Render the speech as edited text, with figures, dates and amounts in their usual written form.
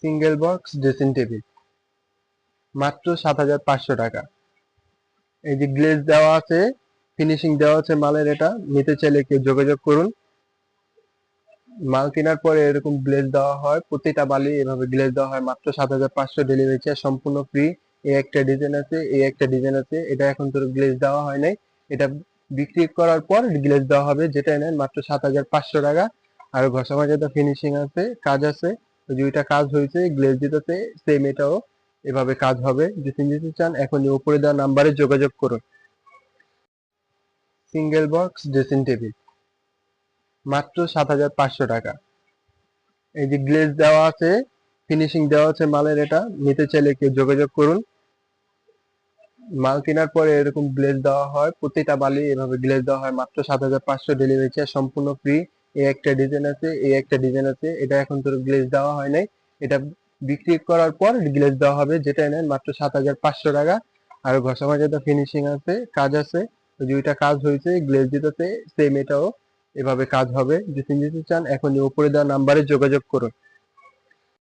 Single box dressing table মাত্র ৭,৫০০ টাকা। এই যে গ্লেজ দেওয়া আছে, ফিনিশিং দেওয়া আছে মালের, এটা নিতে চাইলে কেউ যোগাযোগ করুন। মাল কেনার পরে এরকম গ্লেজ দেওয়া হয়, প্রতিটা বালি এভাবে গ্লেজ দেওয়া হয় মাত্র ৭,৫০০। ডেলিভারি চার্জ সম্পূর্ণ ফ্রি। এই একটা ডিজাইন আছে, এই একটা ডিজাইন আছে, এটা এখন তোর গ্লেজ দেওয়া হয় নাই, এটা বিক্রি করার পর গ্লেজ দেওয়া হবে, যেটা নেন মাত্র ৭,৫০০ টাকা। আর ঘষা মাজা ফিনিশিং আছে, কাজ আছে, ওই দুইটা কাজ হয়েছে, গ্লেজ দিতেছে সেম, এটাও এভাবে কাজ হবে। যদি নিতে চান এখনই উপরে দেওয়া নাম্বারে যোগাযোগ করুন। সিঙ্গেল বক্স ড্রেসিং টেবিল মাত্র ৭,৫০০ টাকা। এই যে গ্লেজ দেওয়া আছে, ফিনিশিং দেওয়া আছে মালের, এটা নিতে চাইলে কেউ যোগাযোগ করুন। মাল কেনার পরে এরকম গ্লেজ দেওয়া হয়, প্রতিটা বালি এভাবে গ্লেজ দেওয়া হয় মাত্র ৭,৫০০। ডেলিভারি চার্জ সম্পূর্ণ ফ্রি। এই একটা ডিজাইন আছে, এই একটা ডিজাইন আছে, এটা এখন তোর গ্লেজ দেওয়া হয় নাই, এটা বিক্রি করার পর গ্লেজ দেওয়া হবে, যেটা নেন মাত্র ৭,৫০০ টাকা। আর ঘষা মাজা ফিনিশিং আছে, কাজ আছে, ওই দুইটা কাজ হয়েছে, গ্লেজ দিতেছে সেম, এটাও এভাবে কাজ হবে। যদি নিতে চান এখনই উপরে দেওয়া নাম্বারে যোগাযোগ করুন।